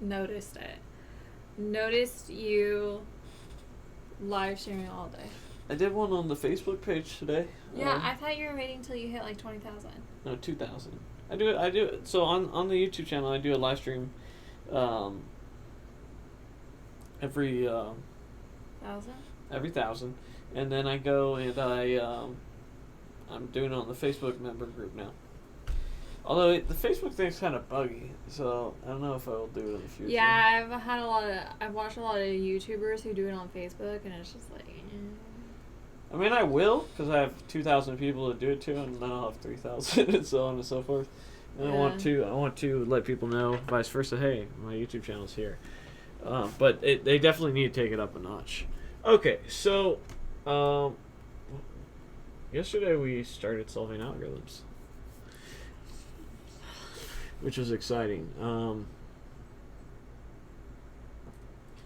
noticed it. Noticed you live streaming all day. I did one on the Facebook page today. Yeah, I thought you were waiting till you hit like 20,000. No, 2,000. I do it. So on the YouTube channel, I do a live stream every 1,000? every 1,000, and then I go and I'm doing it on the Facebook member group now. Although the Facebook thing's kind of buggy, so I don't know if I will do it in the future. Yeah, I've watched a lot of YouTubers who do it on Facebook, and it's just like. I mean, I will, because I have 2,000 people to do it to, and then I'll have 3,000, and so on and so forth. And I want to let people know, vice versa. Hey, my YouTube channel's here. But they definitely need to take it up a notch. Okay, so yesterday we started solving algorithms, which was exciting.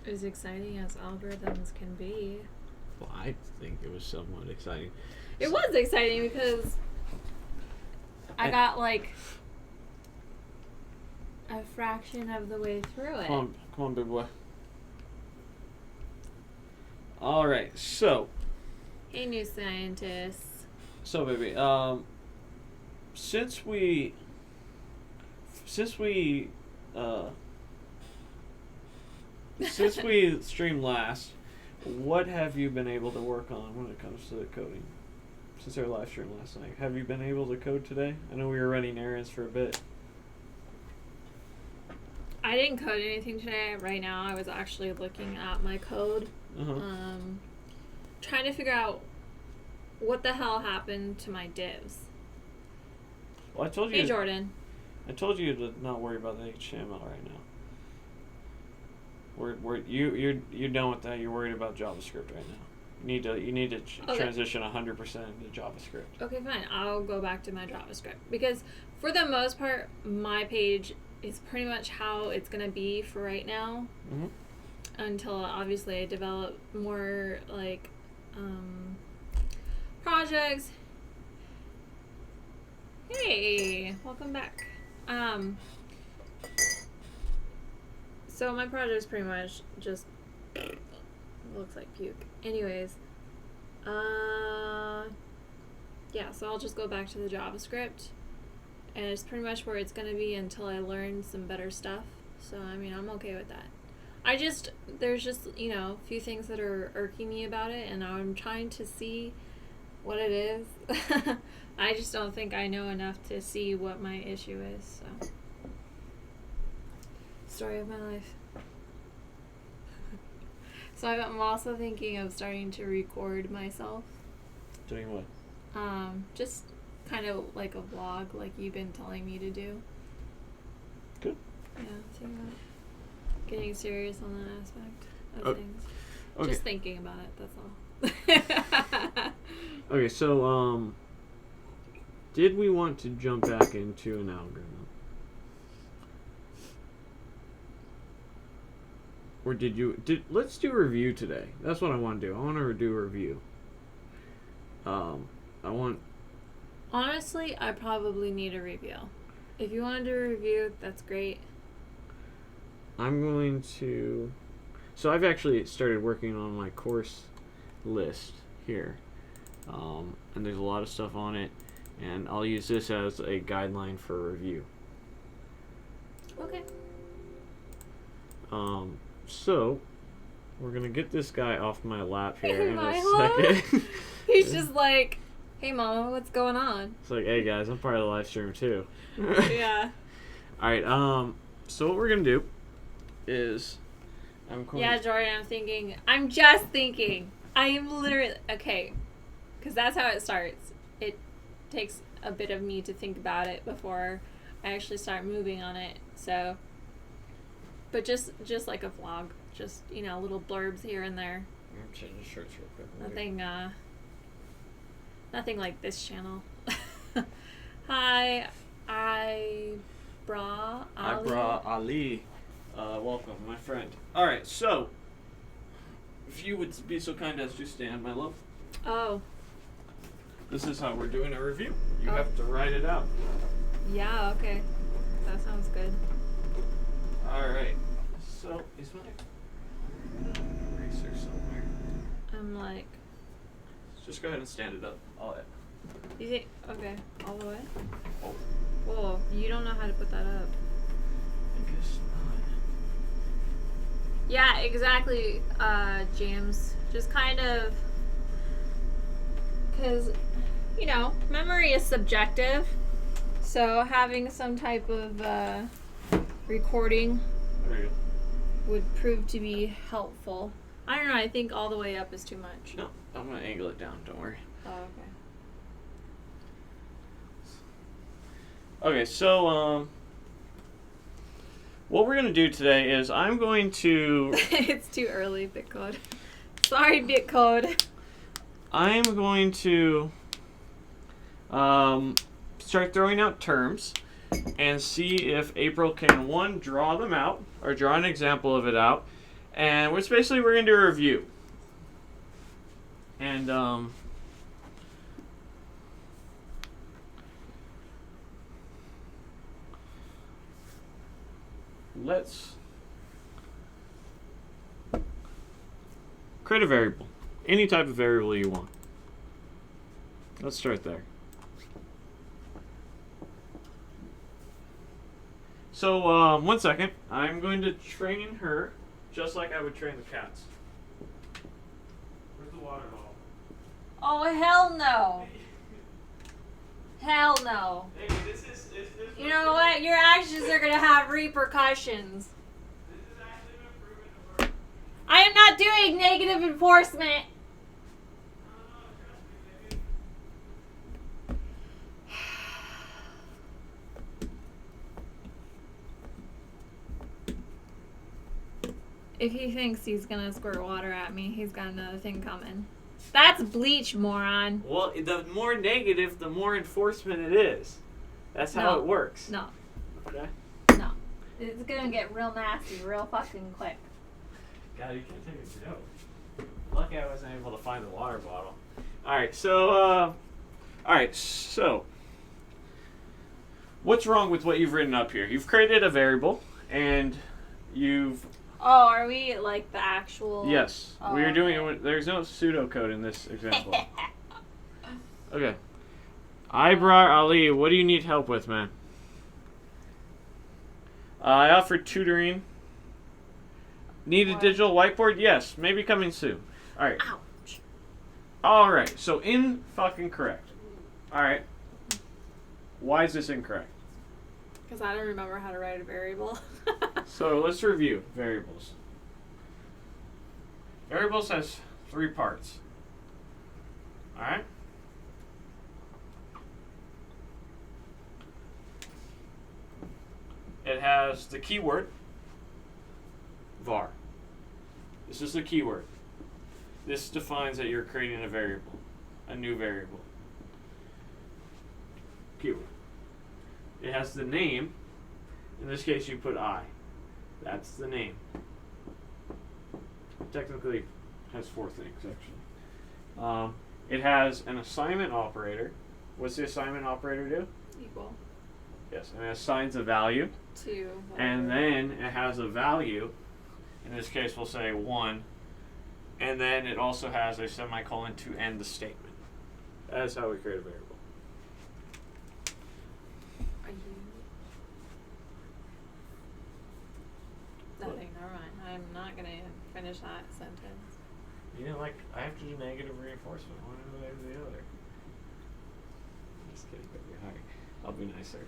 As exciting as algorithms can be. Well, I think it was somewhat exciting. It was exciting because I got like a fraction of the way through it. Come on, big boy. All right, so. Hey, new scientists. So, baby, since we streamed last, what have you been able to work on when it comes to coding? Since our live stream last night, have you been able to code today? I know we were running errands for a bit. I didn't code anything today. Right now, I was actually looking at my code, trying to figure out what the hell happened to my divs. Well, I told you. Hey, Jordan. I told you to not worry about the HTML right now. You're done with that. You're worried about JavaScript right now. You need to transition 100% into JavaScript. Okay, fine. I'll go back to my JavaScript because for the most part, my page is pretty much how it's gonna be for right now. Mm-hmm. Until obviously I develop more like projects. Hey, welcome back. So my project is pretty much just looks like puke. Anyways, yeah, so I'll just go back to the JavaScript, and it's pretty much where it's gonna be until I learn some better stuff. So I mean, I'm okay with that. There's just a few things that are irking me about it, and I'm trying to see what it is. I just don't think I know enough to see what my issue is. So, story of my life. So I'm also thinking of starting to record myself. Doing what? Just kind of like a vlog, like you've been telling me to do. Good. Yeah, thinking about getting serious on that aspect of things. Okay. Just thinking about it, that's all. Okay, so did we want to jump back into an algorithm? Or let's do a review today. That's what I want to do. I want to do a review. Honestly, I probably need a review. If you want to do a review, that's great. I'm going to... So I've actually started working on my course list here. And there's a lot of stuff on it. And I'll use this as a guideline for review. Okay. So, we're going to get this guy off my lap here in a Milo? second. He's just like, hey, Mama, what's going on? It's like, hey, guys, I'm part of the live stream, too. Yeah. All right, so what we're going to do is... Jordan, I'm just thinking. I am literally... Okay, because that's how it starts. It takes a bit of me to think about it before I actually start moving on it, so... But just like a vlog, just little blurbs here and there. I'm changing shirts real quick. Nothing like this channel. Hi, Ibra Ali. Welcome, my friend. All right, so if you would be so kind as to stand, my love. Oh. This is how we're doing a review. You have to write it out. Yeah. Okay. That sounds good. All right. Just go ahead and stand it up. You think? Okay, all the way. Oh. Whoa, you don't know how to put that up. I guess not. Yeah, exactly, James. Just kind of, because, you know, memory is subjective. So having some type of recording There you go. would prove to be helpful. I don't know, I think all the way up is too much. No, I'm going to angle it down. Don't worry. Oh, okay. Okay, so, what we're going to do today is I'm going to... It's too early, Bitcode. Sorry, Bitcode. I'm going to start throwing out terms and see if April can, one, draw them out, or draw an example of it out, and which basically we're going to do a review. And, let's create a variable. Any type of variable you want. Let's start there. So, 1 second. I'm going to train her just like I would train the cats. Where's the water bottle? Oh, hell no. Hell no. Hey, this is You know what? Your actions are going to have repercussions. This is actually been proven to work. I am not doing negative enforcement. Trust me, baby. If he thinks he's going to squirt water at me, he's got another thing coming. That's bleach, moron. Well, the more negative, the more enforcement it is. That's how it works. No. Okay. No. It's going to get real nasty real fucking quick. God, you can't take a joke. Lucky I wasn't able to find the water bottle. Alright, so, what's wrong with what you've written up here? You've created a variable, and you've... Oh, are we like the actual... Yes, Oh, we are doing okay. it. There's no pseudocode in this example. Okay. Ibrar Ali, what do you need help with, man? I offered tutoring. Need a What? digital whiteboard? Yes, maybe coming soon. Alright. Ouch. Alright, so fucking correct. Alright. Why is this incorrect? Because I don't remember how to write a variable. So let's review variables. Variables has 3 parts. Alright? It has the keyword var. This is the keyword. This defines that you're creating a variable, a new variable. Keyword. It has the name. In this case, you put I. That's the name. Technically, it has 4 things actually. It has an assignment operator. What's the assignment operator do? Equal Yes, and it assigns a value. to... And then it has a value. In this case, we'll say 1. And then it also has a semicolon to end the statement. That is how we create a variable. Are you... Nothing, never mind. I'm not going to finish that sentence. You know, like, I have to do negative reinforcement. One way or the other. Just kidding, baby. Alright. I'll be nicer.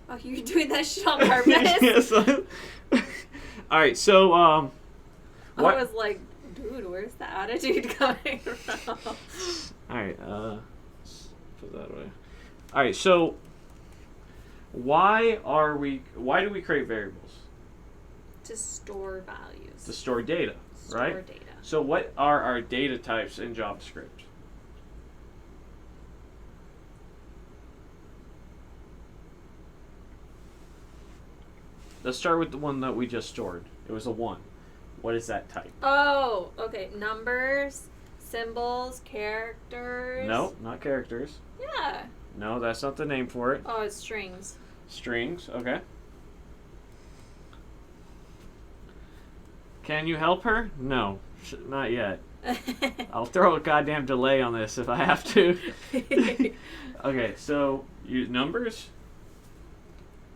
Oh, you're doing that shit on purpose? Yes. Alright, so, what? I was like, dude, where's the attitude coming from? Alright, put that away. Alright, so, why do we create variables? To store values. To store data, right? Store data. So what are our data types in JavaScript? Let's start with the one that we just stored. It was a 1. What is that type? Oh, okay. Numbers, symbols, characters. No, not characters. Yeah. No, that's not the name for it. Oh, it's strings. Strings, okay. Can you help her? No, not yet. I'll throw a goddamn delay on this if I have to. Okay, so use numbers,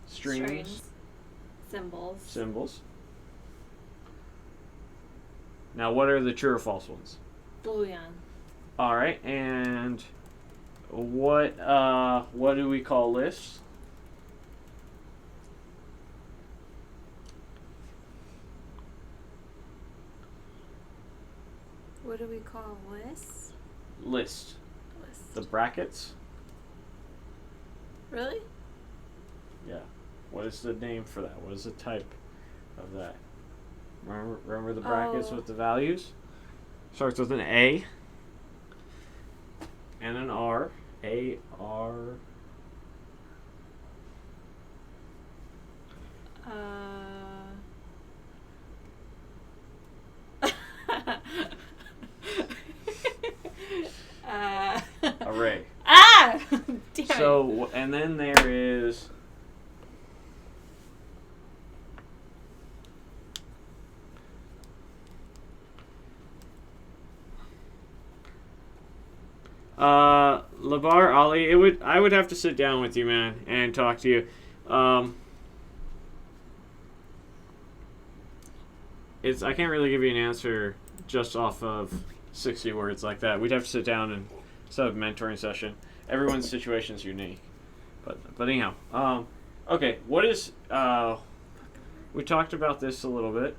strings, symbols. Now, what are the true or false ones? Boolean. All right, and what do we call lists? What do we call lists? List. The brackets. Really? Yeah. What is the name for that? What is the type of that? Remember the brackets with the values? Starts with an A and an R. A, R. Array. Ah! Damn So, and then there is Labar Ali. I would have to sit down with you, man, and talk to you. I can't really give you an answer just off of 60 words like that. We'd have to sit down and set up a mentoring session. Everyone's situation is unique. But anyhow, okay, what is, we talked about this a little bit.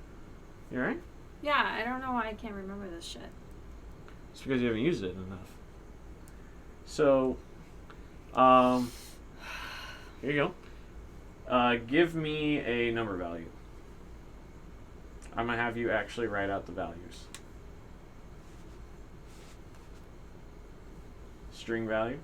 You alright? Yeah, I don't know why I can't remember this shit. It's because you haven't used it enough. So, here you go. Give me a number value. I'm going to have you actually write out the values. String value.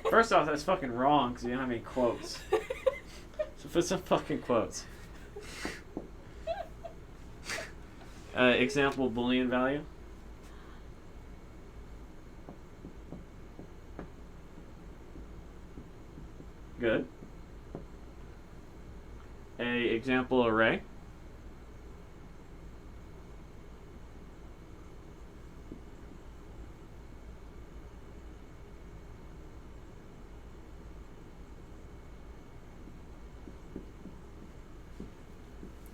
First off, that's fucking wrong because you don't have any quotes. So put some fucking quotes. Example Boolean value. Good. A example array.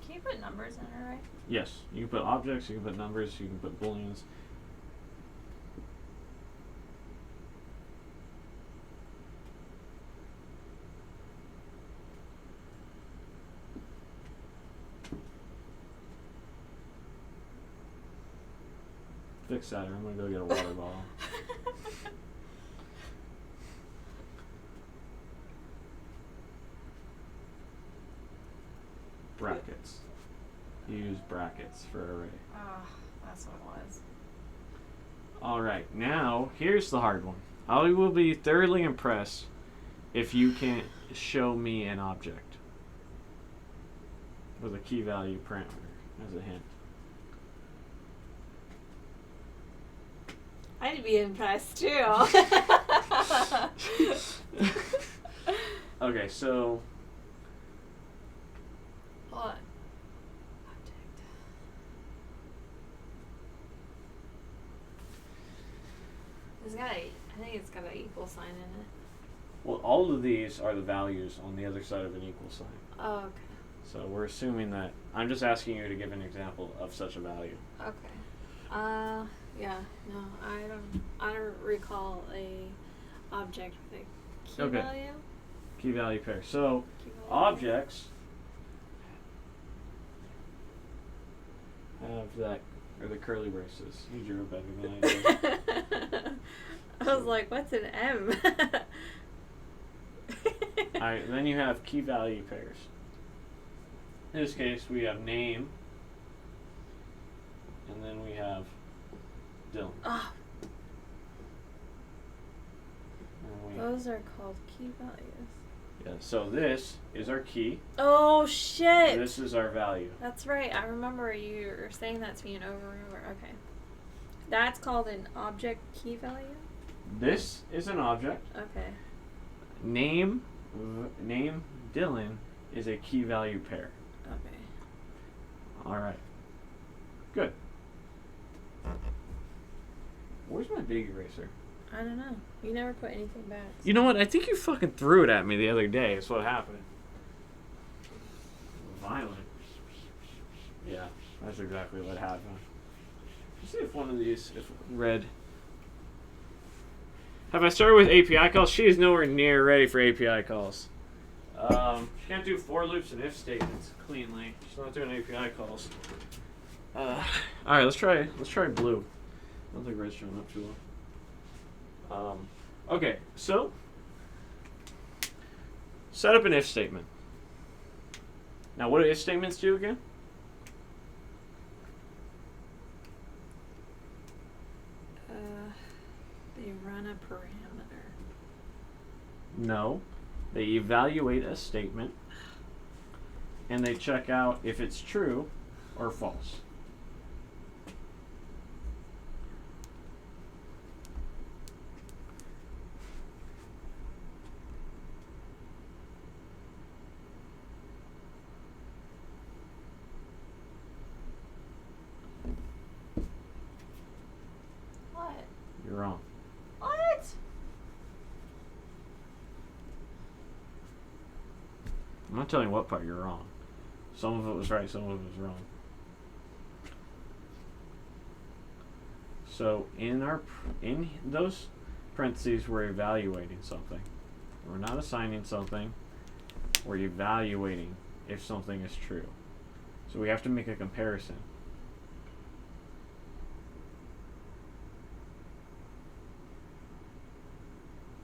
Can you put numbers in an array? Yes, you can put objects, you can put numbers, you can put booleans. Fix that, or I'm gonna go get a water bottle. Brackets. Use brackets for array. Oh, that's what it was. Alright, now here's the hard one. I will be thoroughly impressed if you can show me an object with a key value parameter as a hint. I'd be impressed too. Okay, so Hold on. Object. I think it's got an equal sign in it. well, all of these are the values on the other side of an equal sign. Oh, okay. So we're assuming that I'm just asking you to give an example of such a value. Okay. Yeah. No, I don't recall a object with a key Okay. value. Key value pair. So Key value. objects have that, or the curly braces. You drew it better than I did. I was like, what's an M? Alright, then you have key value pairs. In this case, we have name, and then we have Dylan. Oh, And we, those are called key values. yeah, so this is our key. Oh, shit! This is our value. That's right. I remember you were saying that to me and over and over. Okay. That's called an object key value? This is an object. Okay. Name Dylan is a key value pair. Okay. All right. Good. Where's my big eraser? I don't know. You never put anything back. So. You know what? I think you fucking threw it at me the other day. That's what happened. Violent. Yeah, that's exactly what happened. Let's see if one of these, if red. Have I started with API calls? She is nowhere near ready for API calls. She can't do for loops and if statements cleanly. She's not doing API calls. All right, let's try blue. I don't think red's showing up too well. Okay, so set up an if statement. Now, what do if statements do again? They run a parameter. No, they evaluate a statement and they check out if it's true or false. What? You're wrong. What? I'm not telling you what part you're wrong. Some of it was right, some of it was wrong. So in those parentheses, we're evaluating something. We're not assigning something. We're evaluating if something is true. So we have to make a comparison.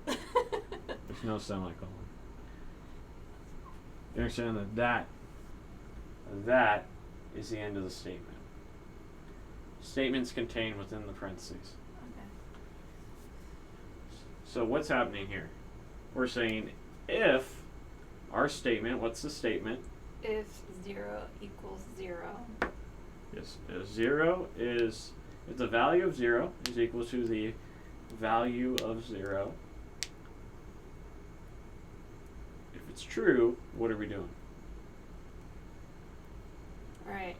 There's no semicolon. You understand that is the end of the statement. Statements contained within the parentheses. Okay. So what's happening here? We're saying if our statement, what's the statement? If 0 equals 0. Yes, if the value of 0 is equal to the value of 0. If it's true, what are we doing? Alright.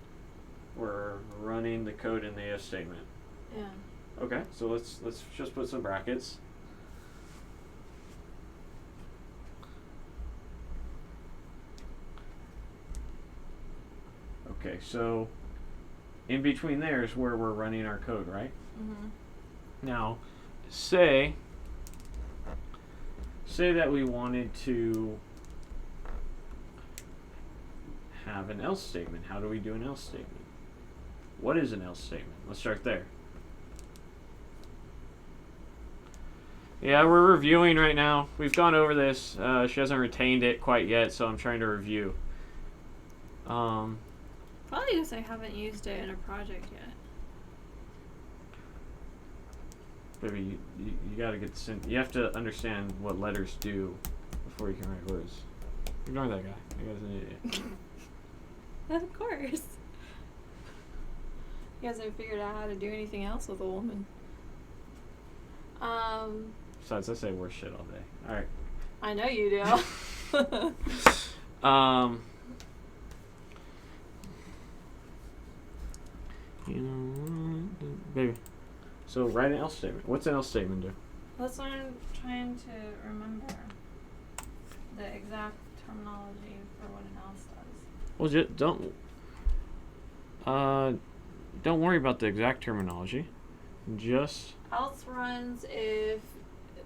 We're running the code in the if statement. Yeah. Okay, so let's just put some brackets. Okay, so in between there is where we're running our code, right? Mm-hmm. Now, say that we wanted to have an else statement. How do we do an else statement? What is an else statement? Let's start there. Yeah, we're reviewing right now. We've gone over this. She hasn't retained it quite yet, so I'm trying to review. Probably because I haven't used it in a project yet. Baby, you gotta get you have to understand what letters do before you can write words. Ignore that guy. That guy's an idiot. Of course. He hasn't figured out how to do anything else with a woman. Besides, I say worse shit all day. Alright. I know you do. You know, baby. So write an else statement. What's an else statement do? That's what I'm trying to remember. The exact terminology for what an else does. Well, just don't worry about the exact terminology. Just Else runs if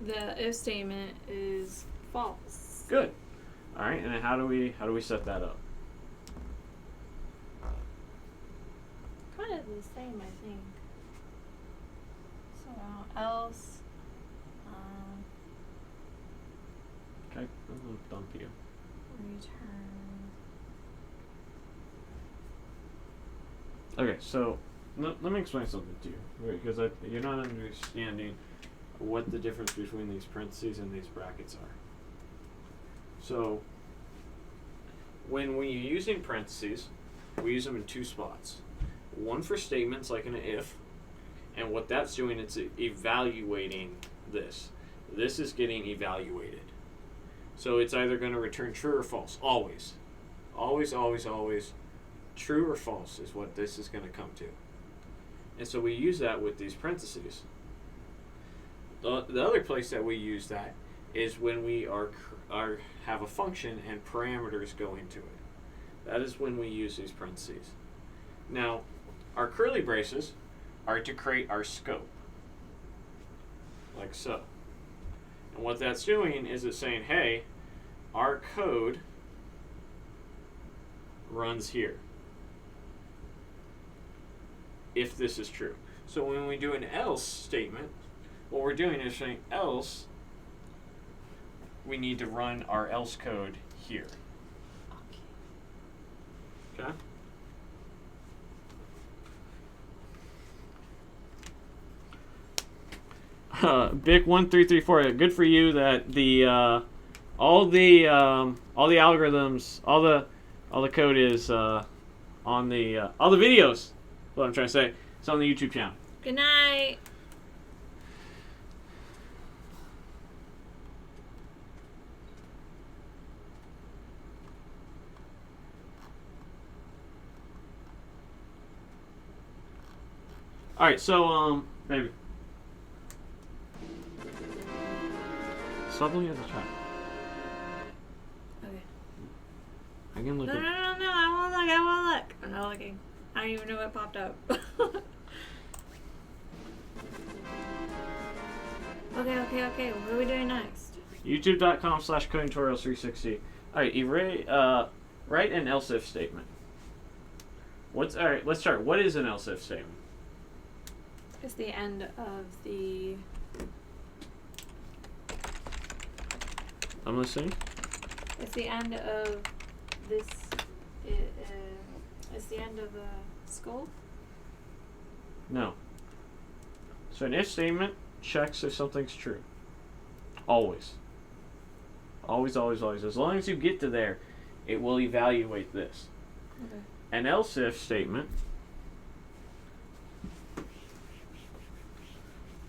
the if statement is false. good. All right, and then how do we set that up? Kind of the same, I think. So else. Okay, I'm gonna dump you. Return. Okay, so let me explain something to you, because you're not understanding what the difference between these parentheses and these brackets are. So when we're using parentheses, we use them in two spots. One for statements like an if, And what that's doing, it's evaluating this. This is getting evaluated. So it's either going to return true or false. Always. Always, always, always. True or false is what this is going to come to. And so we use that with these parentheses. The other place that we use that is when we have a function and parameters go into it. That is when we use these parentheses. Now, our curly braces are to create our scope, like so. And what that's doing is it's saying, hey, our code runs here, if this is true. So when we do an else statement, what we're doing is saying else, we need to run our else code here. Okay? Bic1334. Good for you that the all the algorithms, all the code is on the all the videos. What I'm trying to say, it's on the YouTube channel. Good night. All right, so baby, stop looking at the chat. Okay. I can look. No, I won't look. I'm not looking. I don't even know what popped up. Okay. What are we doing next? YouTube.com/codingtutorials360. All right, write an else if statement. All right? Let's start. What is an else if statement? It's the end of the. I'm listening. It's the end of this. It's the end of the school. No. So an if statement checks if something's true. Always. Always, always, always. As long as you get to there, it will evaluate this. Okay. An else if statement.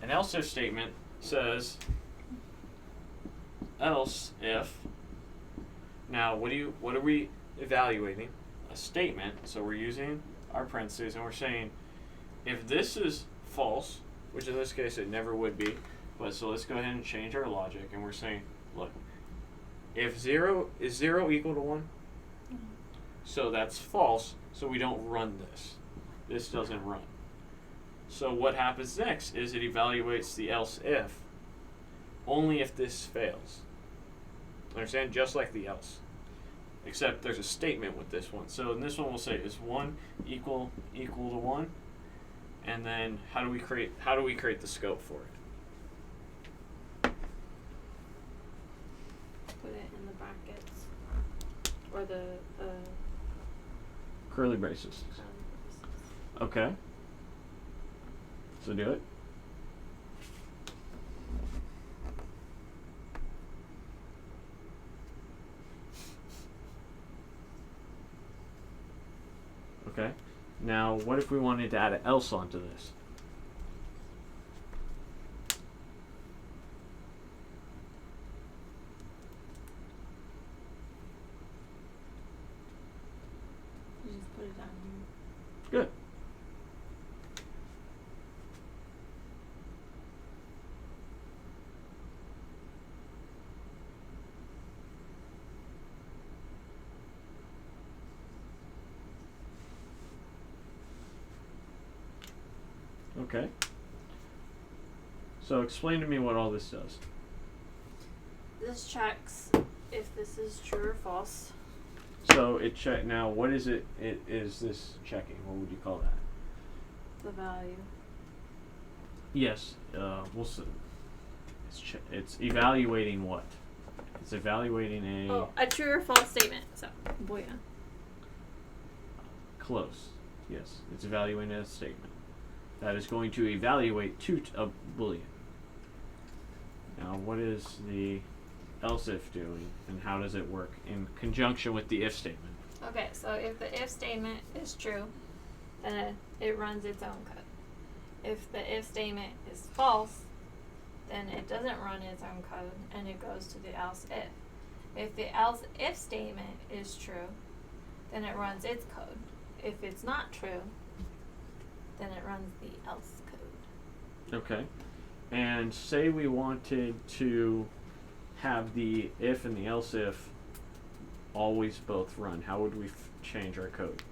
An else if statement says else if. Now, what are we evaluating? A statement. So we're using our parentheses and we're saying if this is false, which in this case it never would be, but so let's go ahead and change our logic and we're saying, look, if 0 is 0 equal to 1, so that's false, so we don't run this. This doesn't run. So what happens next is it evaluates the else if only if this fails. Understand? Just like the else. Except there's a statement with this one. So in this one we'll say is 1 equal to 1, and then how do we create the scope for it? Put it in the brackets or the Curly braces. Okay. So do it. Okay. Now, what if we wanted to add an else onto this? You just put it down here. Good. Okay. So explain to me what all this does. This checks if this is true or false. So it check now. What is it? It is this checking? What would you call that? The value. Yes. We'll see. It's evaluating what? It's evaluating a true or false statement. So, boy. Close. Yes. It's evaluating a statement. That is going to evaluate a Boolean. Now, what is the else if doing, and how does it work in conjunction with the if statement? Okay, so if the if statement is true, then it runs its own code. If the if statement is false, then it doesn't run its own code and it goes to the else if. If the else if statement is true, then it runs its code. If it's not true, then it runs the else code. Okay. And say we wanted to have the if and the else if always both run. How would we change our code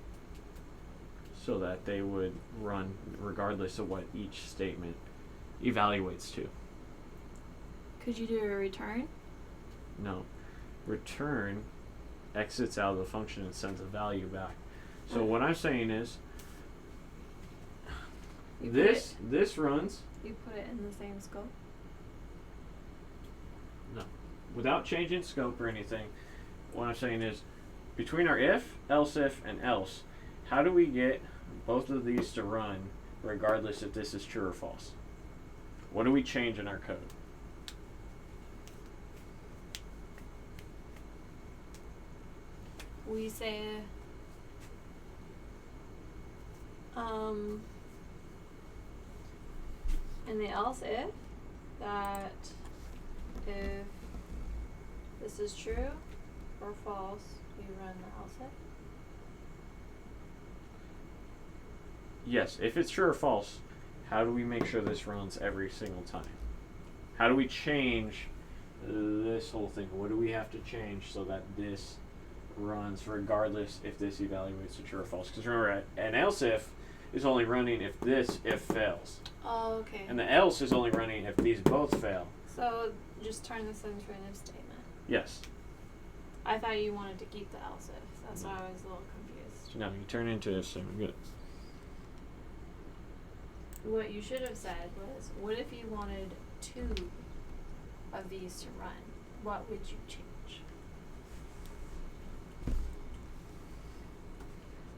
so that they would run regardless of what each statement evaluates to? Could you do a return? No. Return exits out of the function and sends a value back. So what I'm saying is this runs. You put it in the same scope? No. Without changing scope or anything, what I'm saying is between our if, else if, and else, how do we get both of these to run regardless if this is true or false? What do we change in our code? We say in the else if that if this is true or false, you run the else if. Yes, if it's true or false, how do we make sure this runs every single time? How do we change this whole thing? What do we have to change so that this runs regardless if this evaluates to true or false? Because remember, an else if is only running if this if fails. Oh, okay. And the else is only running if these both fail. So just turn this into an if statement. Yes. I thought you wanted to keep the else if. That's why I was a little confused. No, you turn into if statement. Good. What you should have said was, what if you wanted 2 of these to run? What would you change?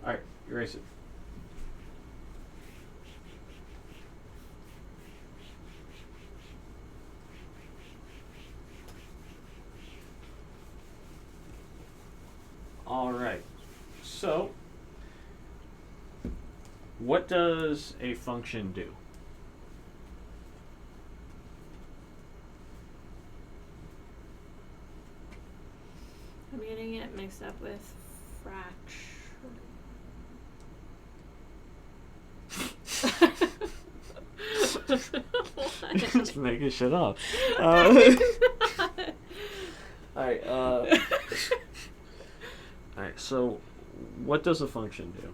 Alright, erase it. Alright, so what does a function do? I'm getting it mixed up with Just making shit up. Alright, alright, so what does a function do?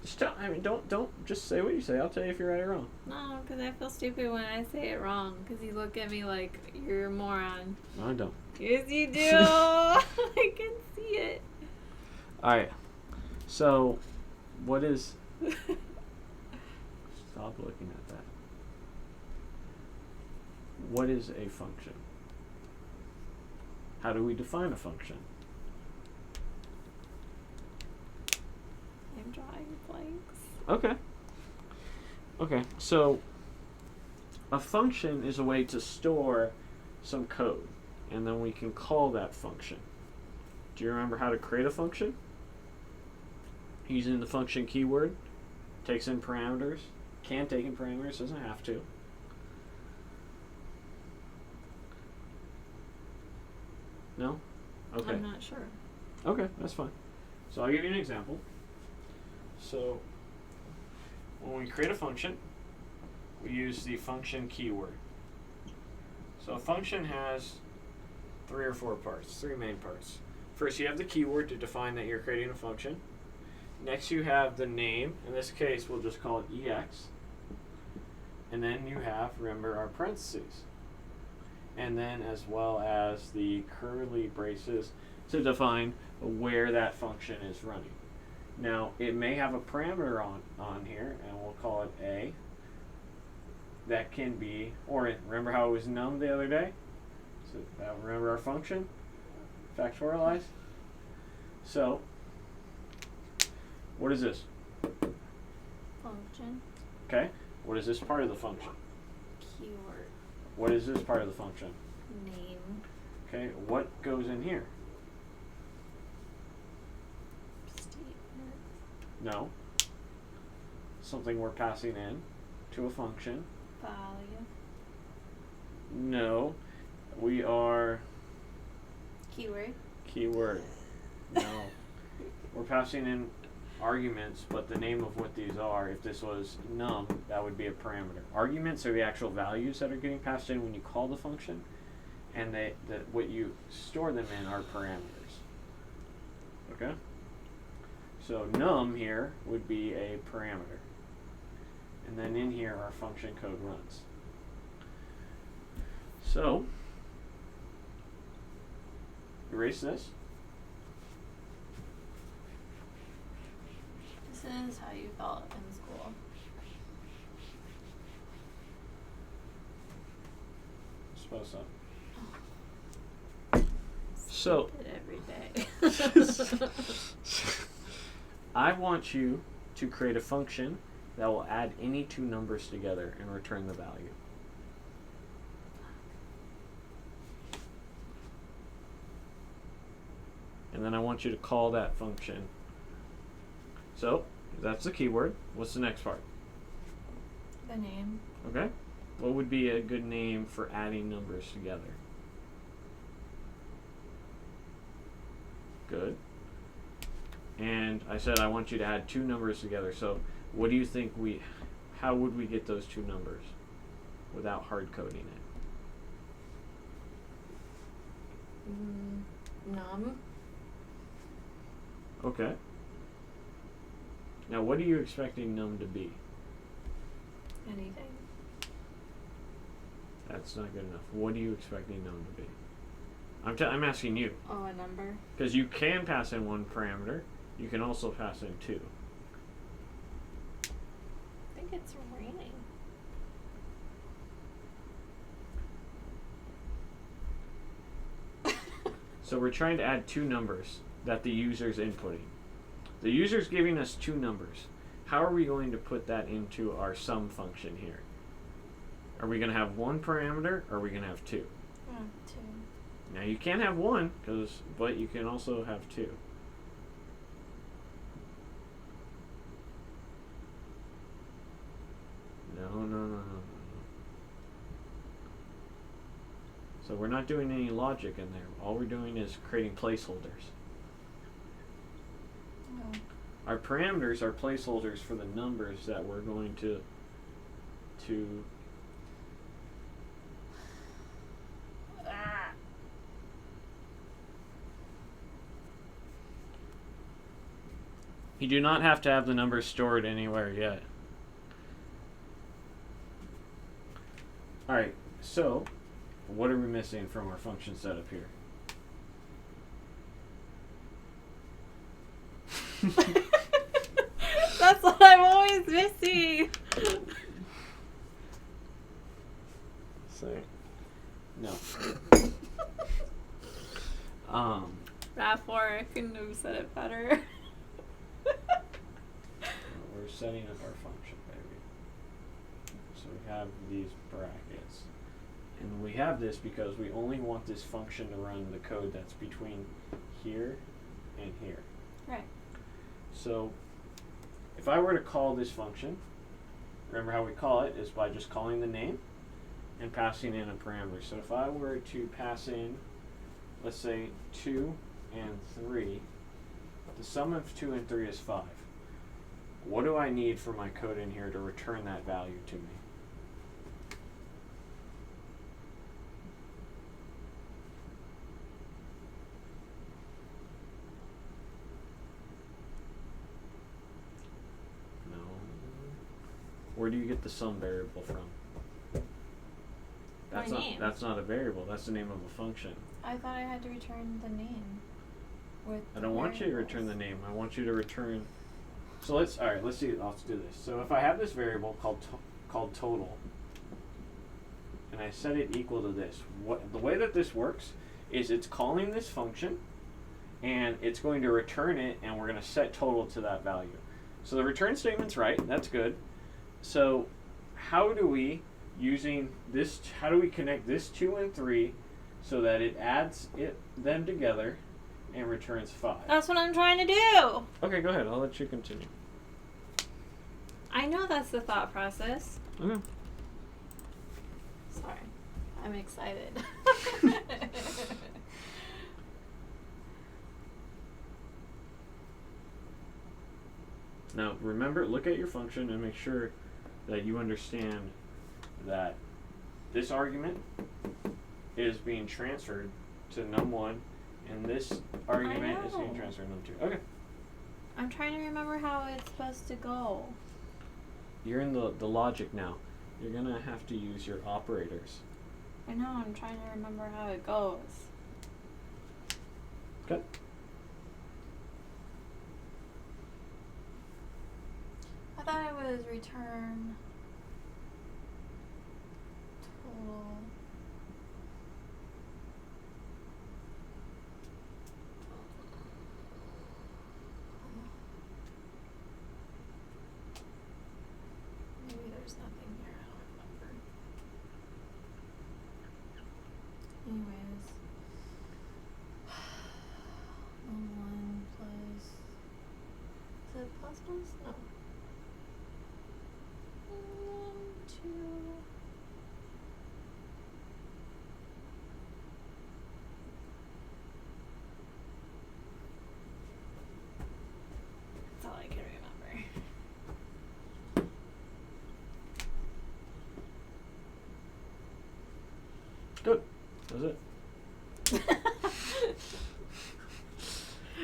Just tell, don't just say what you say. I'll tell you if you're right or wrong. No, because I feel stupid when I say it wrong. Because you look at me like you're a moron. No, I don't. Yes, you do. I can see it. Alright, so what is... Stop looking at that. What is a function? How do we define a function? I'm drawing blanks. Okay. Okay, so a function is a way to store some code, and then we can call that function. Do you remember how to create a function? Using the function keyword, takes in parameters, can take in parameters, doesn't have to. No? Okay. I'm not sure. Okay, that's fine. So I'll give you an example. So when we create a function, we use the function keyword. So a function has 3 or 4 parts, 3 main parts. First, you have the keyword to define that you're creating a function. Next, you have the name. In this case, we'll just call it EX. And then you have, remember, our parentheses. And then as well as the curly braces to define where that function is running. Now, it may have a parameter on here, and we'll call it A. That can be, or remember how it was num the other day? So remember our function? Factorialize. So, what is this? Function. Okay. What is this part of the function? Keyword. What is this part of the function? Name. Okay. What goes in here? Statement. No. Something we're passing in. to a function. Value. No. We are... Keyword. Keyword. No. We're passing in arguments, but the name of what these are, if this was num, that would be a parameter. Arguments are the actual values that are getting passed in when you call the function, and what you store them in are parameters. Okay? So num here would be a parameter. And then in here our function code runs. So, erase this. This is how you felt in school. Suppose so. So, every day. I want you to create a function that will add any two numbers together and return the value. And then I want you to call that function. So, that's the keyword. What's the next part? The name. Okay. What would be a good name for adding numbers together? Good. And I said I want you to add two numbers together. So, what do you think how would we get those two numbers without hard coding it? Num. Okay. Now, what are you expecting num to be? Anything. That's not good enough. What are you expecting num to be? I'm asking you. Oh, a number. Because you can pass in one parameter. You can also pass in two. I think it's raining. So we're trying to add two numbers that the user's inputting. The user's giving us two numbers. How are we going to put that into our sum function here? Are we going to have one parameter, or are we going to have two? Two. Now you can't have one, but you can also have two. No. So we're not doing any logic in there. All we're doing is creating placeholders. Oh. Our parameters are placeholders for the numbers that we're going to You do not have to have the numbers stored anywhere yet. Alright, so what are we missing from our function setup here? That's what I'm always missing. Say no. RAV4, I couldn't have said it better. We're setting up our function, baby. So we have these brackets. And we have this because we only want this function to run the code that's between here and here. Right. So if I were to call this function, remember how we call it is by just calling the name and passing in a parameter. So if I were to pass in, let's say 2 and 3, the sum of 2 and 3 is 5. What do I need for my code in here to return that value to me? No. Where do you get the sum variable from? That's not a variable. That's the name of a function. I thought I had to return the name. I don't want you to return the name. I want you to return. So let's do this. So if I have this variable called total, and I set it equal to this, the way that this works is it's calling this function, and it's going to return it, and we're going to set total to that value. So the return statement's right. That's good. So how do we connect this 2 and 3 so that it adds them together and returns 5? That's what I'm trying to do. Okay, go ahead. I'll let you continue. I know that's the thought process. Okay. Sorry. I'm excited. Now, remember, look at your function and make sure that you understand that this argument is being transferred to num1, and this argument is being transferred to num2. Okay. I'm trying to remember how it's supposed to go. You're in the logic now. You're going to have to use your operators. I know, I'm trying to remember how it goes. Okay. I thought it was return total. Maybe there's nothing here, I don't remember. Anyways. 1 plus. Is it plus plus? No. 2. That's all I can remember. Good. That was it.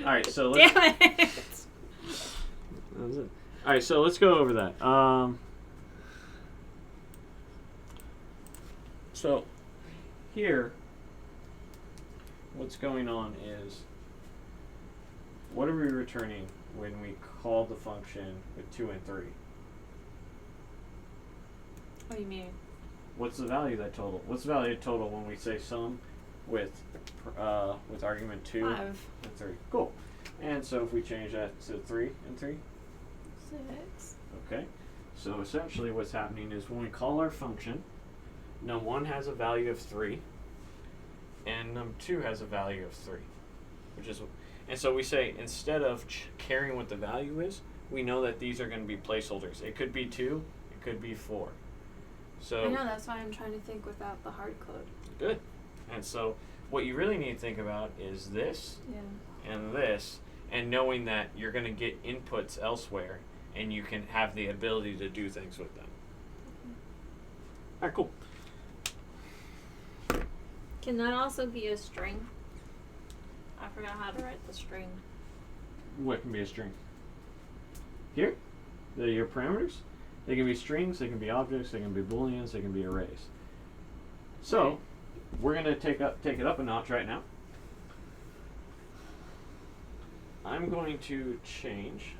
Alright, so let's... Damn it! That was it. Alright, so let's go over that. So, here, what's going on is, what are we returning when we call the function with 2 and 3? What do you mean? What's the value of that total? What's the value of total when we say sum with argument 2 5. and 3? Cool. And so if we change that to 3 and 3? 6. Okay. So essentially what's happening is when we call our function, num1 has a value of 3, and num2 has a value of 3, which is, and so we say instead of caring what the value is, we know that these are going to be placeholders. It could be 2, it could be 4. So I know, that's why I'm trying to think without the hard code. good. And so what you really need to think about is this and this, and knowing that you're going to get inputs elsewhere, and you can have the ability to do things with them. All right, cool. Can that also be a string? I forgot how to write the string. What can be a string? Here? Your parameters? They can be strings, they can be objects, they can be booleans, they can be arrays. So, Right. we're going to take it up a notch right now. I'm going to change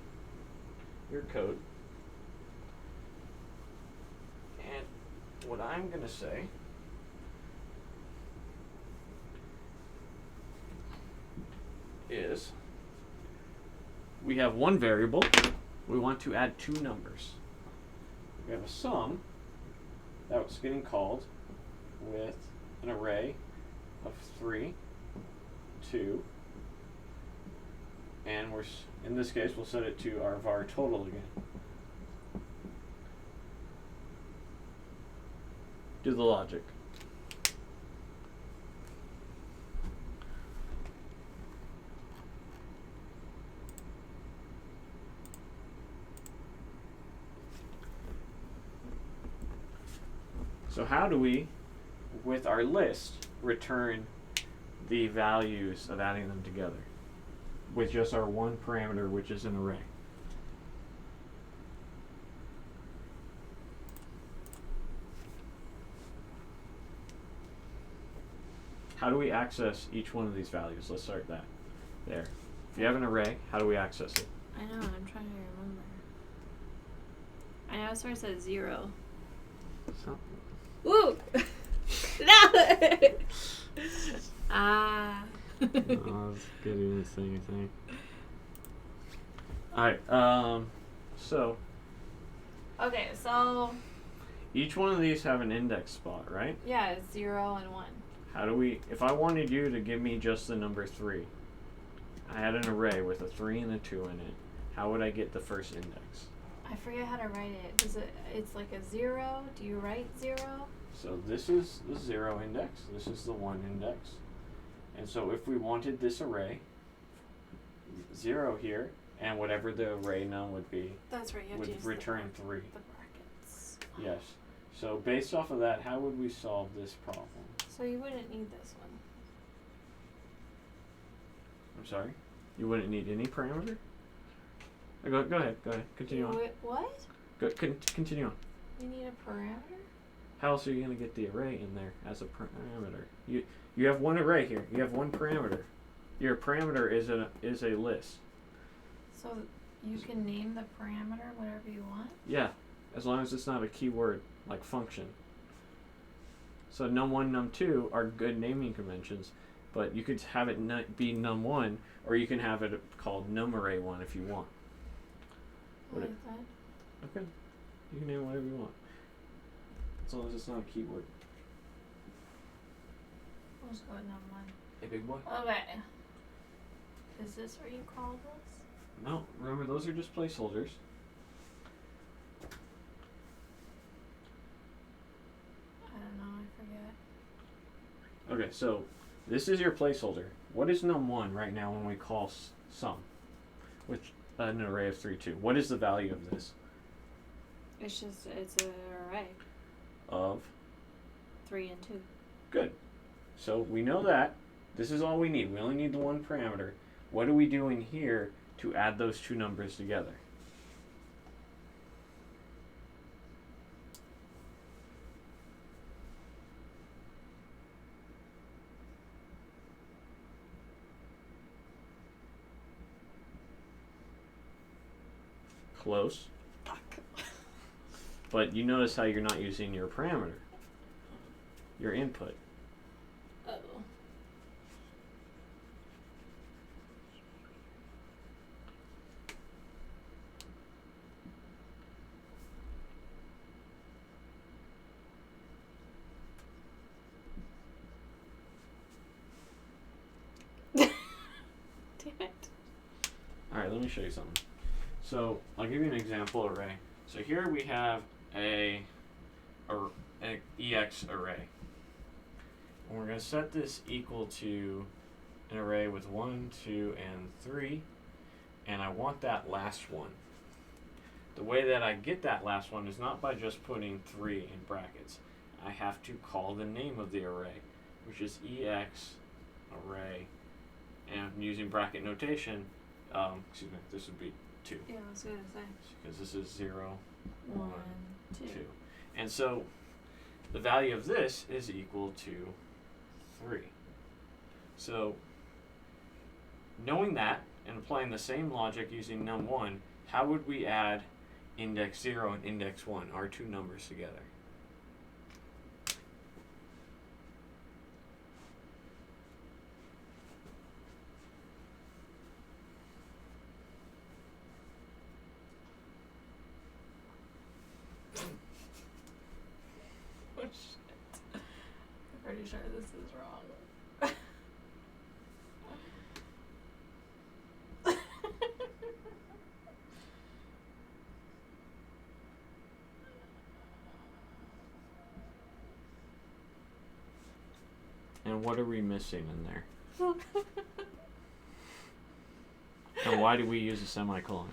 your code. And what I'm going to say is we have one variable. We want to add 2 numbers. We have a sum that's getting called with an array of 3, 2, and in this case we'll set it to our var total again. Do the logic. So how do we, with our list, return the values of adding them together with just our one parameter, which is an array? How do we access each one of these values? Let's start that. There. If you have an array, how do we access it? I know, I'm trying to remember. I know it starts at 0. So, Woo! No! Ah. I was getting this thing, I think. Alright, so Okay, so each one of these have an index spot, right? yeah, it's 0 and 1. How do we, if I wanted you to give me just the number 3, I had an array with a 3 and a 2 in it, how would I get the first index? I forget how to write it. It's like a 0? Do you write 0? So this is the 0 index. This is the 1 index. And so if we wanted this array, 0 here, and whatever the array num would be, that's right. You have would to use return 3. The brackets. Yes. So based off of that, how would we solve this problem? So you wouldn't need this one. I'm sorry? You wouldn't need any parameter? Go ahead. Continue on. What? Continue on. You need a parameter? How else are you going to get the array in there as a parameter? You have one array here. You have one parameter. Your parameter is a list. So you can name the parameter whatever you want? Yeah, as long as it's not a keyword like function. So num1, num2 are good naming conventions, but you could have it be num1, or you can have it called numarray1 if you want. I like that. Okay, you can name it whatever you want, as long as it's not a keyword. We'll just go with num1. Hey, big boy. Okay. Is this what you call this? No, remember those are just placeholders. I don't know, I forget. Okay, so this is your placeholder. What is num1 right now when we call sum with an array of 3, 2? What is the value of this? It's an array. Of? 3 and 2. Good. So we know that. This is all we need. We only need the one parameter. What are we doing here to add those two numbers together? Close. But you notice how you're not using your parameter, your input. Oh. Damn it. Alright, let me show you something. So I'll give you an example array. So here we have an EX array. And we're going to set this equal to an array with 1, 2, and 3. And I want that last one. The way that I get that last one is not by just putting 3 in brackets. I have to call the name of the array, which is EX array. And using bracket notation, excuse me, this would be 2. Yeah, I was going to say. Because this is 0, 1, 2. 2. And so the value of this is equal to 3. So knowing that and applying the same logic using num1, how would we add index 0 and index 1, our two numbers together? Oh shit. I'm pretty sure this is wrong. And what are we missing in there? And why do we use a semicolon?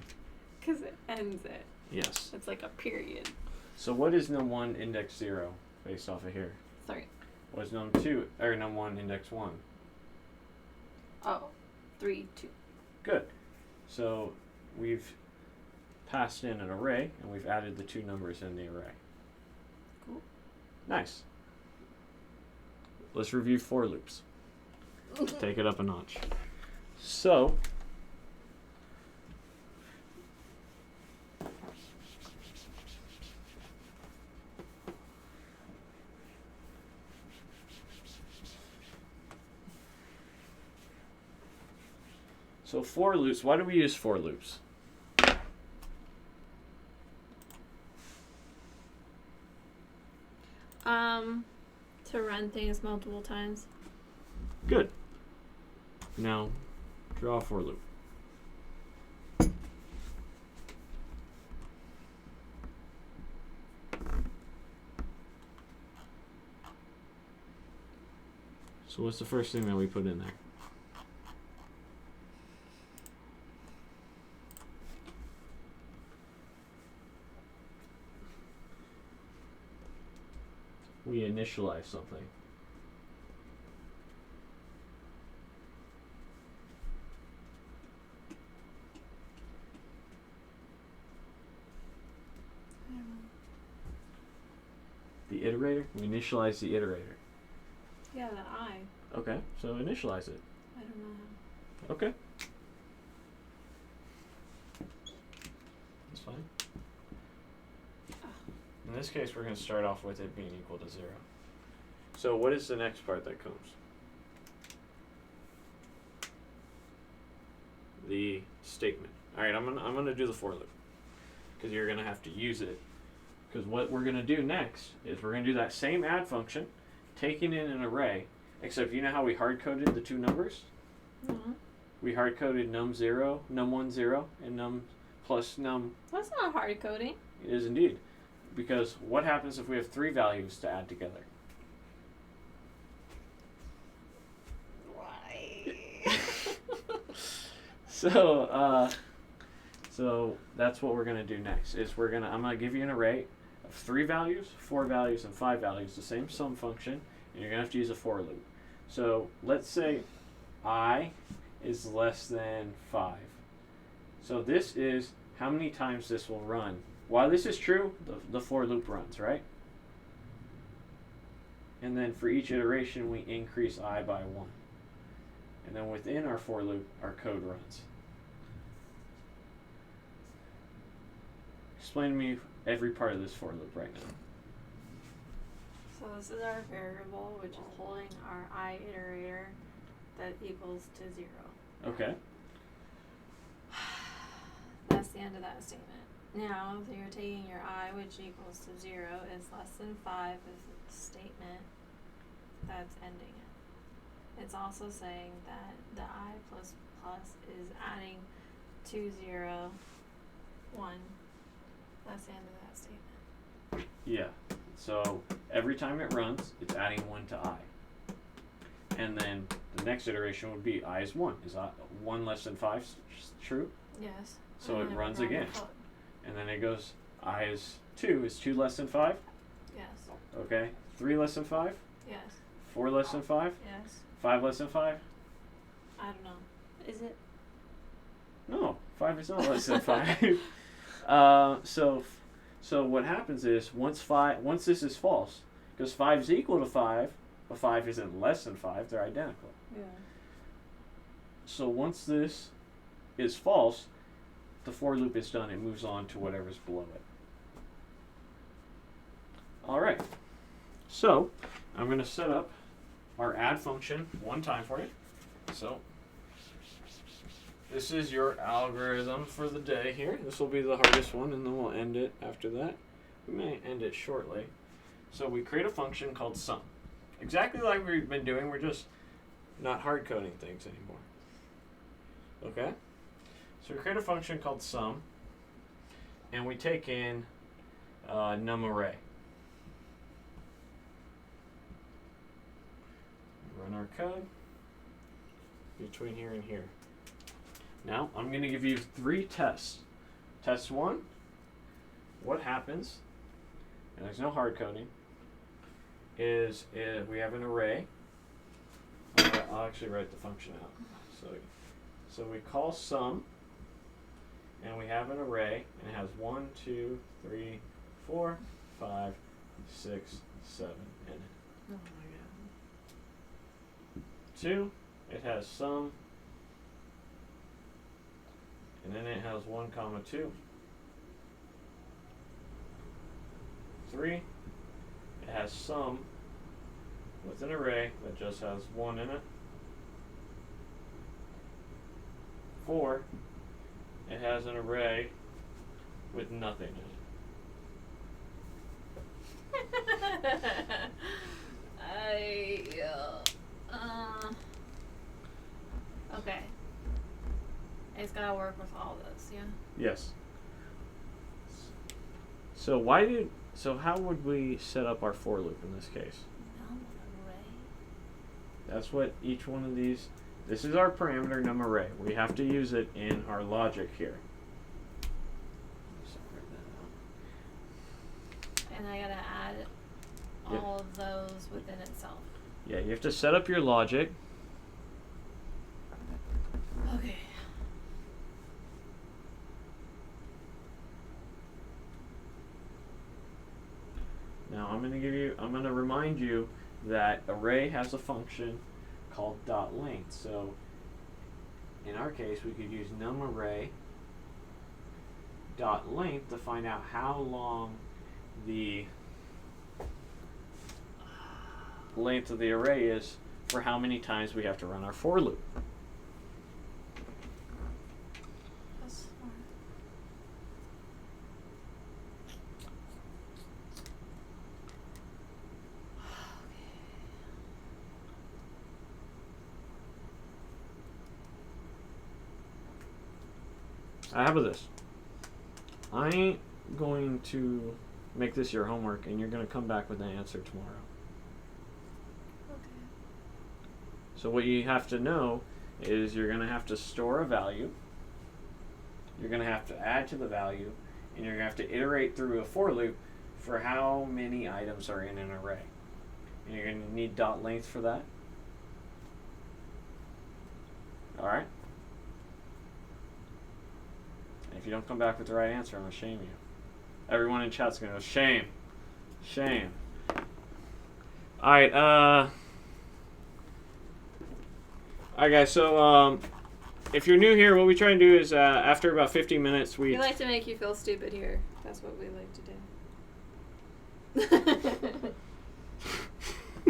Because it ends it. Yes. It's like a period. So what is num1 index 0 based off of here? 3. What is num2 or num1 index 1? Oh, 3, 2. Good. So we've passed in an array and we've added the two numbers in the array. Cool. Nice. Let's review for loops. Take it up a notch. So for loops, why do we use for loops? To run things multiple times. Good. Now, draw a for loop. So what's the first thing that we put in there? We initialize something. The iterator? We initialize the iterator. Yeah, the I. Okay, so initialize it. I don't know how. Okay. That's fine. In this case, we're going to start off with it being equal to 0. So what is the next part that comes? The statement. All right, I'm gonna do the for loop because you're gonna have to use it. Because what we're gonna do next is we're gonna do that same add function, taking in an array. Except you know how we hard coded the two numbers? Mm-hmm. We hard coded num0, num1 0, and num plus num. That's not hard coding. It is indeed. Because what happens if we have 3 values to add together? Why? So that's what we're gonna do next. Is I'm gonna give you an array of 3 values, 4 values, and 5 values, the same sum function, and you're gonna have to use a for loop. So let's say I is less than 5. So this is how many times this will run. While this is true, the for loop runs, right? And then for each iteration, we increase I by 1. And then within our for loop, our code runs. Explain to me every part of this for loop right now. So this is our variable, which is holding our I iterator that equals to 0. Okay. That's the end of that statement. Now, so you're taking your I, which equals to 0, is less than 5 is the statement that's ending it. It's also saying that the I plus plus is adding 2, 0, 1. That's the end of that statement. Yeah. So every time it runs, it's adding 1 to I. And then the next iteration would be I is 1. Is 1 less than 5 true? Yes. So it runs again. And then it goes, I is 2. Is 2 less than 5? Yes. Okay. 3 less than 5? Yes. 4 less than 5? Yes. 5 less than 5? I don't know. Is it? No, 5 is not less than 5. So what happens is once this is false, because 5 is equal to 5, but 5 isn't less than 5, they're identical. Yeah. So once this is false, the for loop is done. It moves on to whatever's below it. All right. So I'm going to set up our add function one time for you. So this is your algorithm for the day here. This will be the hardest one, and then we'll end it after that. We may end it shortly. So we create a function called sum. Exactly like we've been doing. We're just not hard coding things anymore. Okay? So we create a function called sum, and we take in num array. Run our code between here and here. Now I'm going to give you 3 tests. Test 1, what happens, and there's no hard coding, is if we have an array. I'll actually write the function out. So we call sum, and we have an array, and it has 1, 2, 3, 4, 5, 6, 7 in it. Oh my 2, it has sum, and then it has 1, 2. 3, it has sum with an array that just has 1 in it. 4, it has an array with nothing in it. Okay. It's gotta work with all this, yeah? Yes. So how would we set up our for loop in this case? Num array. That's what each one of these. This is our parameter num array. We have to use it in our logic here. And I gotta add all of those within itself. Yeah, you have to set up your logic. Okay. Now I'm going to remind you that array has a function called .length. So in our case, we could use num array .length to find out how long the length of the array is for how many times we have to run our for loop. That's smart. How about this? I ain't going to make this your homework, and you're going to come back with an answer tomorrow. Okay. So what you have to know is you're going to have to store a value, you're going to have to add to the value, and you're going to have to iterate through a for loop for how many items are in an array. And you're going to need .length for that. Alright? If you don't come back with the right answer, I'm going to shame you. Everyone in chat's going to go, shame. Shame. Alright, alright guys, so if you're new here, what we try and do is after about 15 minutes we like to make you feel stupid here. That's what we like to do.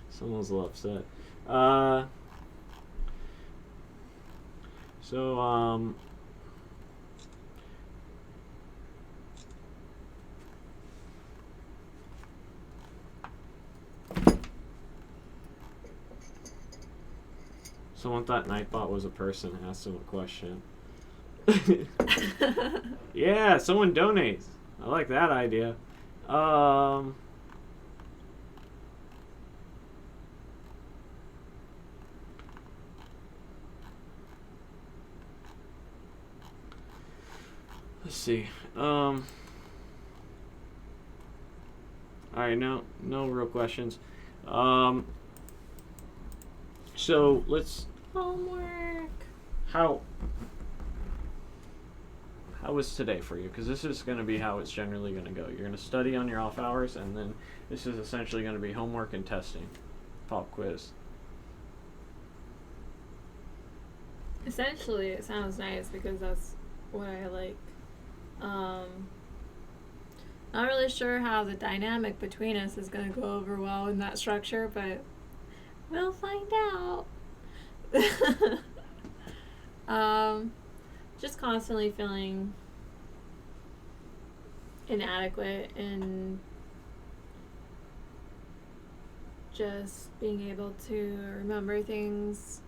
Someone's a little upset. Someone thought Nightbot was a person, asked him a question. Yeah, someone donates. I like that idea. Let's see. Alright, no real questions. So let's Homework. how was today for you? Because this is going to be how it's generally going to go. You're going to study on your off hours, and then this is essentially going to be homework and testing, pop quiz. Essentially, it sounds nice because that's what I like. Not really sure how the dynamic between us is going to go over well in that structure, but we'll find out. Just constantly feeling inadequate and just being able to remember things.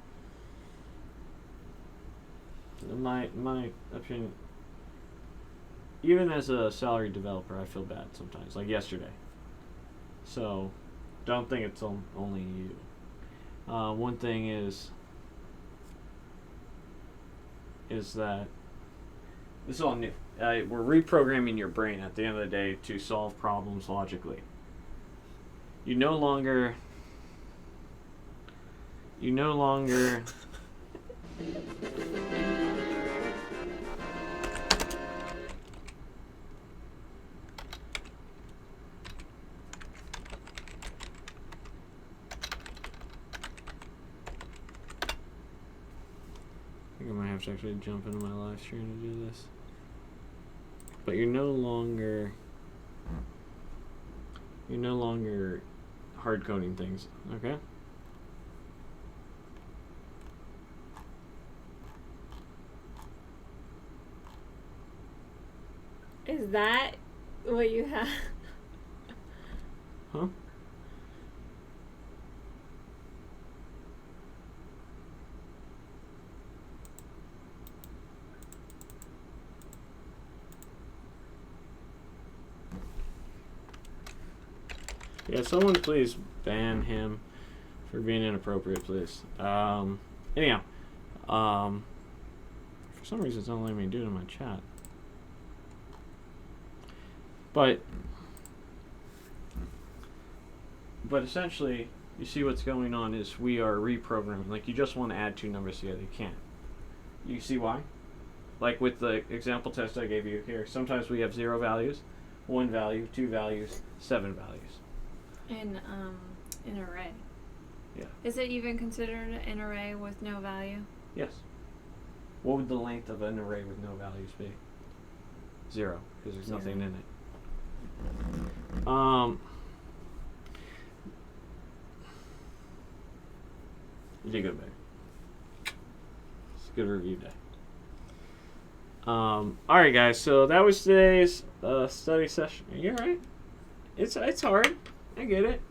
My opinion, even as a salary developer, I feel bad sometimes, like yesterday. So, don't think it's only you. One thing is that this is all new. We're reprogramming your brain at the end of the day to solve problems logically. You no longer I think I might have to actually jump into my live stream to do this. But you're no longer hard coding things, okay? Is that what you have? Huh? Yeah, someone please ban him for being inappropriate, please. Anyhow, for some reason it's not letting me do it in my chat. But essentially, you see what's going on is we are reprogramming. Like, you just want to add two numbers together. You can't. You see why? Like with the example test I gave you here, sometimes we have 0 values, 1 value, 2 values, 7 values. In an array. Yeah. Is it even considered an array with no value? Yes. What would the length of an array with no values be? 0, because there's nothing in it. You did good, babe. It's a good review day. Alright guys, so that was today's study session. Are you alright? It's hard. I get it.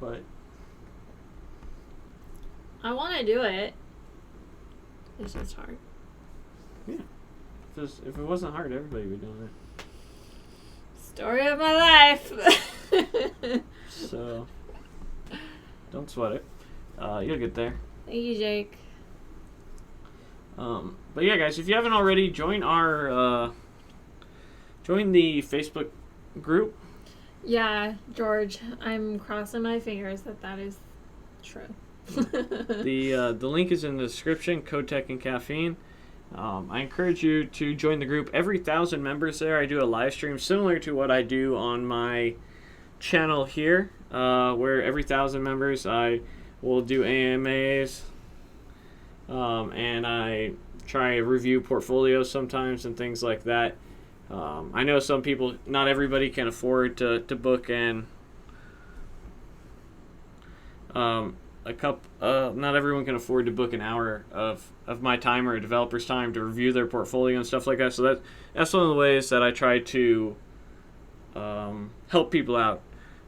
But I want to do it. It's just hard. Yeah. If it wasn't hard, everybody would be doing it. Story of my life. So, don't sweat it. You'll get there. Thank you, Jake. But yeah, guys, if you haven't already, join the Facebook group. Yeah, George, I'm crossing my fingers that is true. The link is in the description. Code Tech and Caffeine. I encourage you to join the group. Every 1,000 members there, I do a live stream similar to what I do on my channel here, where every 1,000 members I will do AMAs, and I try to review portfolios sometimes and things like that. I know some people, not everybody can afford to book not everyone can afford to book an hour of my time or a developer's time to review their portfolio and stuff like that. So that's one of the ways that I try to help people out.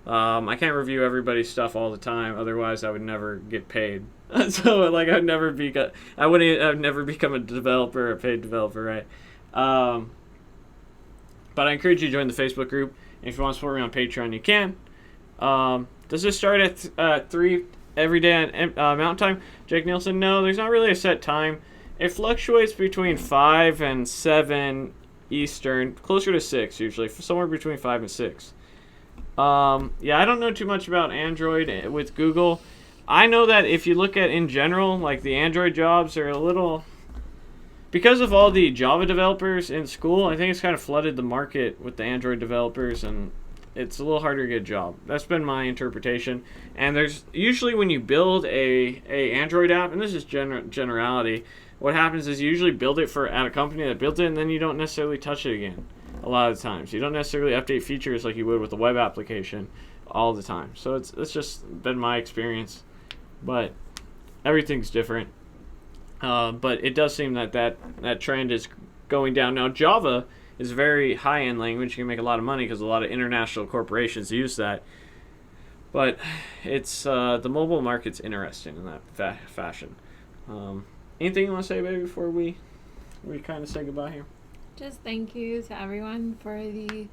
I can't review everybody's stuff all the time, otherwise I would never get paid. So like I would never become a developer, a paid developer, right? But I encourage you to join the Facebook group. And if you want to support me on Patreon, you can. Does this start at 3 every day at Mountain Time? Jake Nielsen, no, there's not really a set time. It fluctuates between 5 and 7 Eastern, closer to 6 usually, somewhere between 5 and 6. Yeah, I don't know too much about Android with Google. I know that if you look at in general, like the Android jobs are a little... Because of all the Java developers in school, I think it's kind of flooded the market with the Android developers, and it's a little harder to get a job. That's been my interpretation. And there's usually when you build a Android app, and this is generality, what happens is you usually build it at a company that built it, and then you don't necessarily touch it again a lot of the times. You don't necessarily update features like you would with a web application all the time. So it's just been my experience. But everything's different. But it does seem that trend is going down. Now, Java is a very high-end language. You can make a lot of money because a lot of international corporations use that. But it's the mobile market's interesting in that fashion. Anything you want to say, baby, before we kind of say goodbye here? Just thank you to everyone for the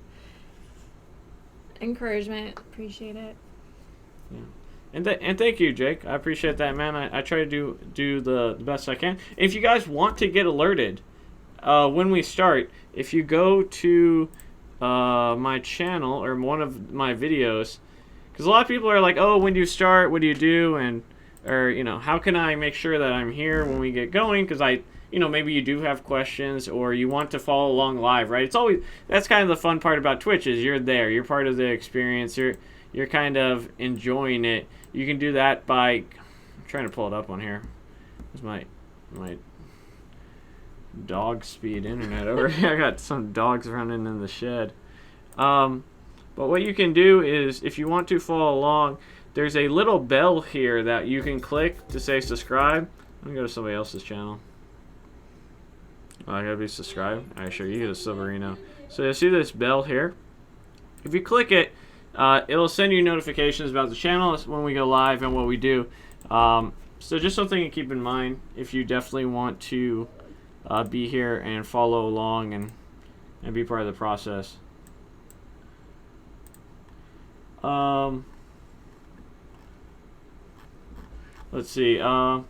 encouragement. Appreciate it. Yeah. And thank you, Jake. I appreciate that, man. I try to do the best I can. If you guys want to get alerted when we start, if you go to my channel or one of my videos, because a lot of people are like, oh, when do you start? What do you do? Or how can I make sure that I'm here when we get going? Because maybe you do have questions or you want to follow along live, right? That's kind of the fun part about Twitch is you're there. You're part of the experience. You're kind of enjoying it. You can do that by... I'm trying to pull it up on here. There's my dog speed internet over here. I got some dogs running in the shed. But what you can do is, if you want to follow along, there's a little bell here that you can click to say subscribe. Let me go to somebody else's channel. Oh, I gotta be subscribed. Alright, sure, you get a Silverino. So you see this bell here? If you click it, it'll send you notifications about the channel when we go live and what we do. So just something to keep in mind if you definitely want to be here and follow along and and be part of the process. Let's see. Am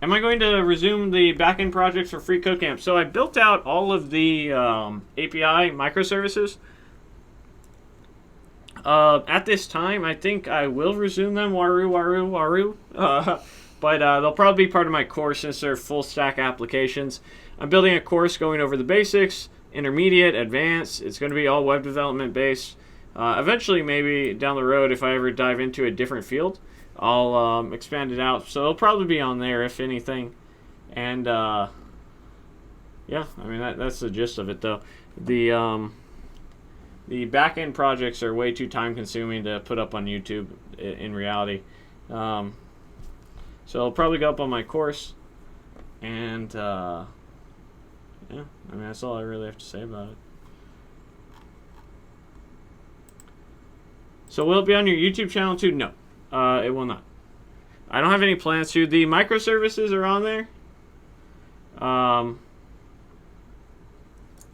I going to resume the backend projects for Free Code Camp? So I built out all of the API microservices. At this time, I think I will resume them. Waru. But they'll probably be part of my course since they're full stack applications. I'm building a course going over the basics, intermediate, advanced. It's going to be all web development based. Eventually, maybe down the road, if I ever dive into a different field, I'll expand it out. So it'll probably be on there, if anything. And yeah, I mean that's the gist of it, though. The back-end projects are way too time-consuming to put up on YouTube in reality. So it'll probably go up on my course. And yeah, I mean that's all I really have to say about it. So will it be on your YouTube channel too? No, it will not. I don't have any plans to. The microservices are on there.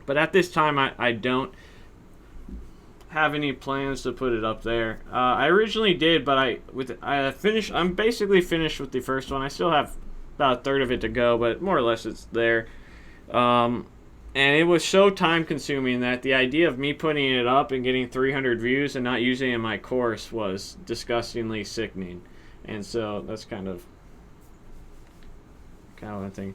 But at this time, I don't have any plans to put it up there. I originally did, but I'm basically finished with the first one. I still have about a third of it to go, but more or less it's there. And it was so time consuming that the idea of me putting it up and getting 300 views and not using it in my course was disgustingly sickening. And so that's kind of a thing.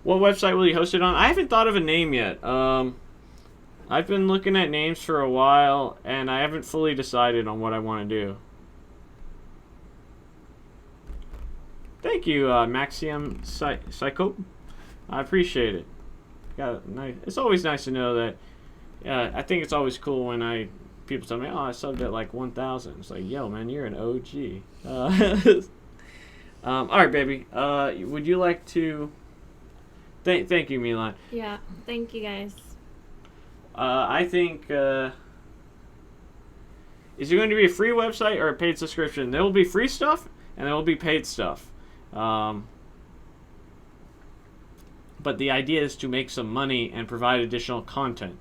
What website will you host it on? I haven't thought of a name yet. I've been looking at names for a while, and I haven't fully decided on what I want to do. Thank you, Maxium Psycho. I appreciate it. It's always nice to know that. I think it's always cool when people tell me, "Oh, I subbed at like 1,000." It's like, yo, man, you're an OG. All right, baby. Would you like to? Thank you, Milan. Yeah, thank you guys. I think. Is it going to be a free website or a paid subscription? There will be free stuff and there will be paid stuff. But the idea is to make some money and provide additional content.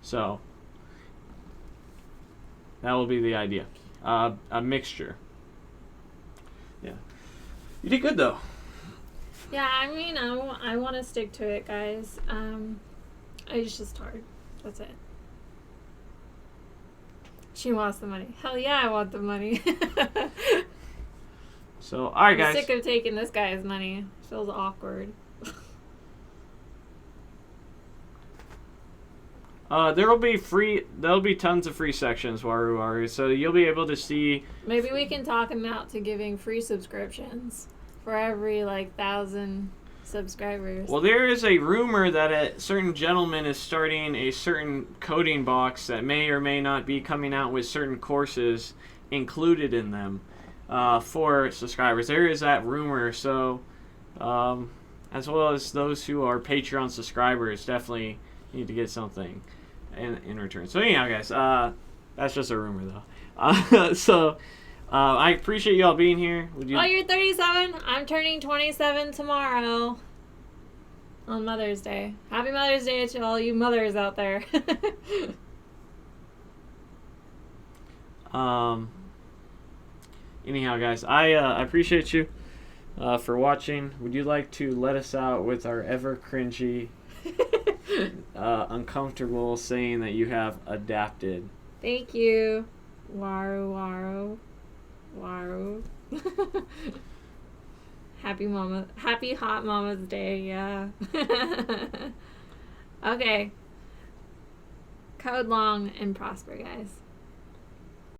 So that will be the idea. A mixture. Yeah. You did good, though. Yeah, I mean, I want to stick to it, guys. It's just hard. That's it. She wants the money. Hell yeah, I want the money. So, alright, guys. I'm sick of taking this guy's money. It feels awkward. There'll be tons of free sections, Waru. So you'll be able to see. Maybe we can talk him out to giving free subscriptions for every 1,000 subscribers. Well, there is a rumor that a certain gentleman is starting a certain coding box that may or may not be coming out with certain courses included in them for subscribers. There is that rumor. So, as well as those who are Patreon subscribers, definitely need to get something in return. So anyhow, guys, that's just a rumor, though. So I appreciate y'all being here. You're 37. I'm turning 27 tomorrow on Mother's Day. Happy Mother's Day to all you mothers out there. Anyhow, guys, I appreciate you for watching. Would you like to let us out with our ever cringy uncomfortable saying that you have adapted? Thank you. Waru. Happy Hot Mama's Day, yeah. Okay. Code long and prosper, guys.